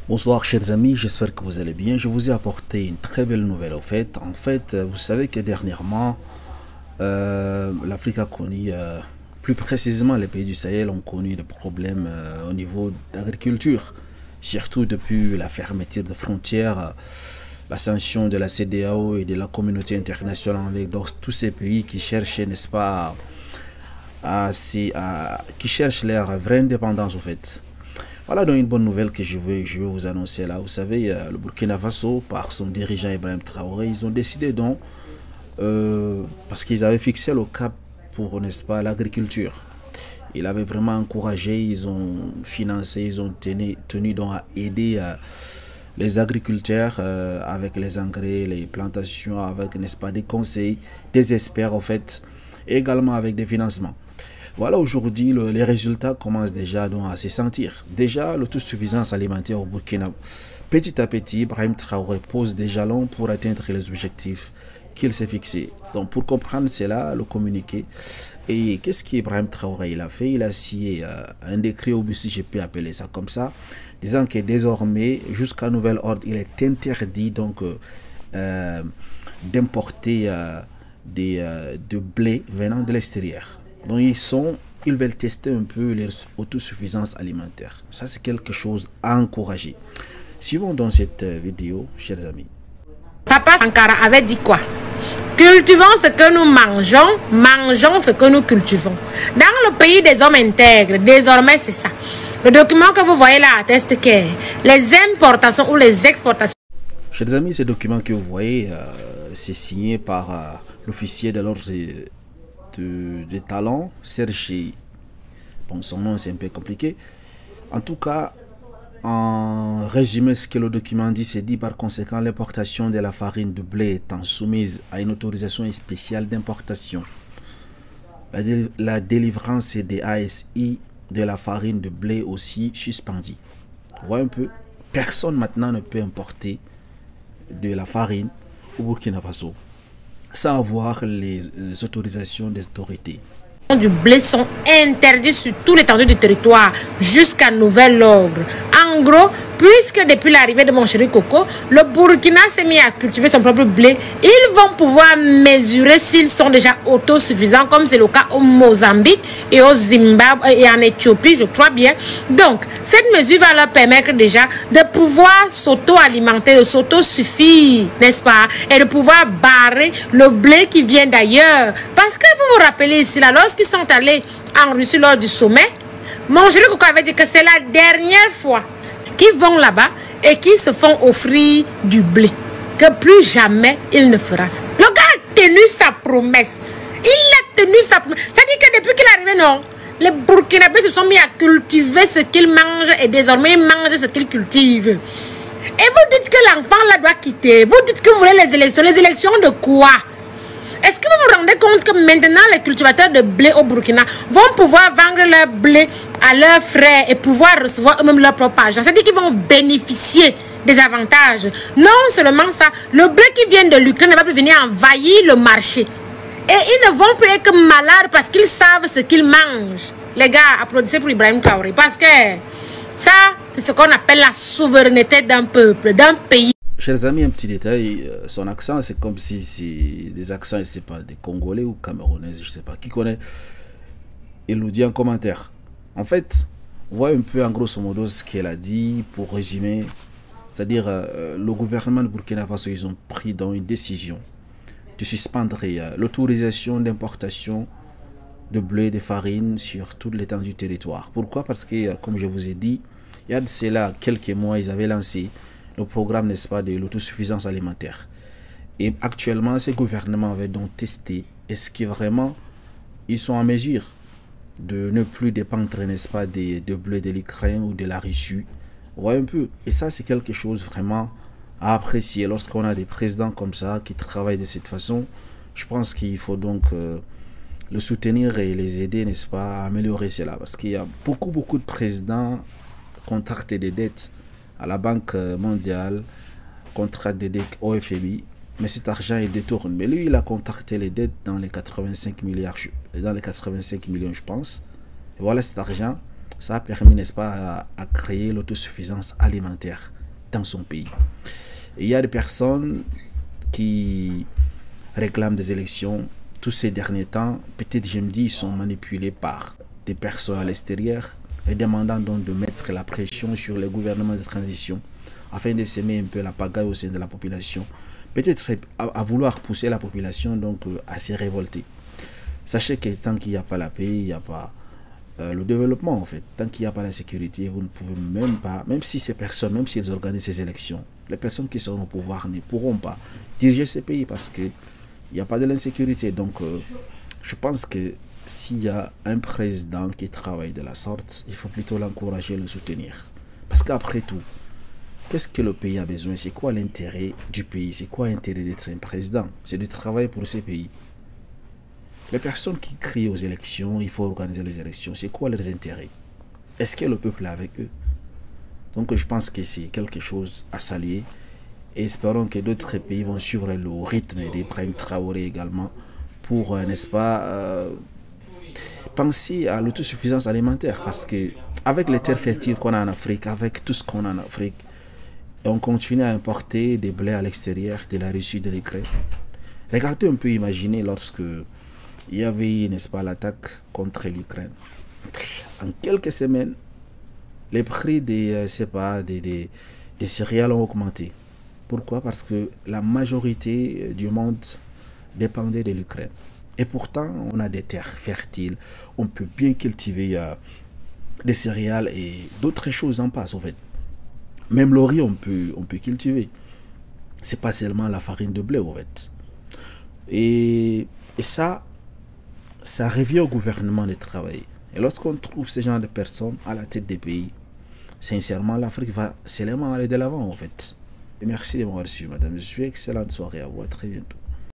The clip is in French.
Bonsoir chers amis, j'espère que vous allez bien. Je vous ai apporté une très belle nouvelle au fait. Vous savez que dernièrement, l'Afrique a connu, plus précisément les pays du Sahel ont connu des problèmes au niveau d'agriculture. Surtout depuis la fermeture de frontières, la sanction de la CEDEAO et de la communauté internationale avec tous ces pays qui cherchent, n'est-ce pas, qui cherchent leur vraie indépendance au fait. Voilà donc une bonne nouvelle que je veux vous annoncer là. Vous savez, le Burkina Faso, par son dirigeant Ibrahim Traoré, ils ont décidé donc, parce qu'ils avaient fixé le cap pour, n'est-ce pas, l'agriculture. Ils avaient vraiment encouragé, ils ont financé, ils ont tenu donc à aider les agriculteurs avec les engrais, les plantations, avec, n'est-ce pas, des conseils, des experts en fait, et également avec des financements. Voilà, aujourd'hui, les résultats commencent déjà donc à se sentir. Déjà, l'autosuffisance alimentaire au Burkina. Petit à petit, Ibrahim Traoré pose des jalons pour atteindre les objectifs qu'il s'est fixés. Donc, pour comprendre cela, le communiqué. Et qu'est-ce qu'Ibrahim Traoré il a fait? Il a signé un décret au si je peux appeler ça comme ça, disant que désormais, jusqu'à nouvel ordre, il est interdit donc d'importer de blé venant de l'extérieur. Donc ils veulent tester un peu leur autosuffisance alimentaire. Ça c'est quelque chose à encourager. Suivons dans cette vidéo, chers amis. Papa Sankara avait dit quoi? Cultivons ce que nous mangeons, mangeons ce que nous cultivons. Dans le pays des hommes intègres, désormais c'est ça. Le document que vous voyez là atteste que les importations ou les exportations. Chers amis, ce document que vous voyez, c'est signé par l'officier de l'ordre de talent, Serge. Bon, son nom c'est un peu compliqué. En tout cas, en résumé, ce que le document dit, c'est dit par conséquent, l'importation de la farine de blé étant soumise à une autorisation spéciale d'importation. La délivrance des ASI de la farine de blé aussi suspendue. Vous voyez un peu, personne maintenant ne peut importer de la farine au Burkina Faso sans avoir les autorisations des autorités. Du blé sont interdits sur tout l'étendue du territoire jusqu'à nouvel ordre. En gros, puisque depuis l'arrivée de mon chéri Coco, le Burkina s'est mis à cultiver son propre blé, ils vont pouvoir mesurer s'ils sont déjà autosuffisants, comme c'est le cas au Mozambique et au Zimbabwe et en Éthiopie, je crois bien. Donc, cette mesure va leur permettre déjà de pouvoir s'auto-alimenter, de s'auto-suffire, n'est-ce pas? Et de pouvoir barrer le blé qui vient d'ailleurs. Parce que vous vous rappelez ici, là, lorsqu'ils sont allés en Russie lors du sommet, mon chéri Coco avait dit que c'est la dernière fois qu'ils vont là-bas et qu'ils se font offrir du blé. Que plus jamais il ne fera. Le gars a tenu sa promesse. Il a tenu sa promesse. C'est-à-dire que depuis qu'il est arrivé, non, les Burkinabés se sont mis à cultiver ce qu'ils mangent et désormais ils mangent ce qu'ils cultivent. Et vous dites que l'enfant là doit quitter. Vous dites que vous voulez les élections. Les élections de quoi? Est-ce que vous vous rendez compte que maintenant les cultivateurs de blé au Burkina vont pouvoir vendre leur blé à leurs frais et pouvoir recevoir eux-mêmes leur propre argent? C'est-à-dire qu'ils vont bénéficier des avantages. Non seulement ça, le blé qui vient de l'Ukraine ne va plus venir envahir le marché. Et ils ne vont plus être malades parce qu'ils savent ce qu'ils mangent. Les gars, applaudissez pour Ibrahim Traoré. Parce que ça, c'est ce qu'on appelle la souveraineté d'un peuple, d'un pays. Chers amis, un petit détail, son accent, c'est comme si c'est des accents, je ne sais pas, des Congolais ou Camerounais, je ne sais pas, qui connaît. Il nous dit en commentaire. En fait, on voit un peu en grosso modo ce qu'elle a dit pour résumer. C'est-à-dire, le gouvernement de Burkina Faso, ils ont pris dans une décision de suspendre l'autorisation d'importation de blé et de farine sur toute l'étendue du territoire. Pourquoi? Parce que, comme je vous ai dit, il y a de cela quelques mois, ils avaient lancé le programme, n'est-ce pas, de l'autosuffisance alimentaire. Et actuellement, ces gouvernements avaient donc testé, est-ce que vraiment ils sont en mesure de ne plus dépendre, n'est-ce pas, de blé de l'Ukraine ou de la Russie. Vous voyez un peu. Et ça, c'est quelque chose vraiment à apprécier lorsqu'on a des présidents comme ça qui travaillent de cette façon. Je pense qu'il faut donc le soutenir et les aider, n'est-ce pas, à améliorer cela. Parce qu'il y a beaucoup de présidents contractés des dettes à la Banque mondiale, contrat des dettes au FMI, mais cet argent il détourne. Mais lui, il a contracté les dettes dans les 85 milliards, dans les 85 millions, je pense. Et voilà cet argent, Ça a permis, n'est-ce pas, à créer l'autosuffisance alimentaire dans son pays. Et il y a des personnes qui réclament des élections tous ces derniers temps. Peut-être, je me dis, ils sont manipulés par des personnes à l'extérieur et demandant donc de mettre la pression sur les gouvernements de transition afin de semer un peu la pagaille au sein de la population. Peut-être à vouloir pousser la population donc à se révolter. Sachez que tant qu'il n'y a pas la paix, il n'y a pas le développement en fait. Tant qu'il n'y a pas la sécurité, vous ne pouvez même pas, même si ces personnes, même s'ils organisent ces élections, les personnes qui seront au pouvoir ne pourront pas diriger ces pays parce qu'il n'y a pas de l'insécurité. Donc je pense que s'il y a un président qui travaille de la sorte, il faut plutôt l'encourager et le soutenir. Parce qu'après tout, qu'est-ce que le pays a besoin? C'est quoi l'intérêt du pays? C'est quoi l'intérêt d'être un président? C'est de travailler pour ces pays. Les personnes qui crient aux élections, il faut organiser les élections, c'est quoi leurs intérêts? Est-ce que le peuple est avec eux? Donc je pense que c'est quelque chose à saluer. Et espérons que d'autres pays vont suivre le rythme d'Ibrahim Traoré également pour, n'est-ce pas, penser à l'autosuffisance alimentaire. Parce que avec les terres fertiles qu'on a en Afrique, avec tout ce qu'on a en Afrique, on continue à importer des blés à l'extérieur, de la Russie, de l'Ukraine. Regardez un peu, imaginer lorsque il y avait, n'est-ce pas, l'attaque contre l'Ukraine. En quelques semaines, les prix des céréales ont augmenté. Pourquoi? Parce que la majorité du monde dépendait de l'Ukraine. Et pourtant, on a des terres fertiles, on peut bien cultiver des céréales et d'autres choses en passent en fait. Même le riz, on peut cultiver. C'est pas seulement la farine de blé en fait. Et ça revient au gouvernement de travailler. Et lorsqu'on trouve ce genre de personnes à la tête des pays, sincèrement, l'Afrique va seulement aller de l'avant en fait. Et merci de m'avoir reçu, madame. Je suis excellente soirée à vous. À très bientôt.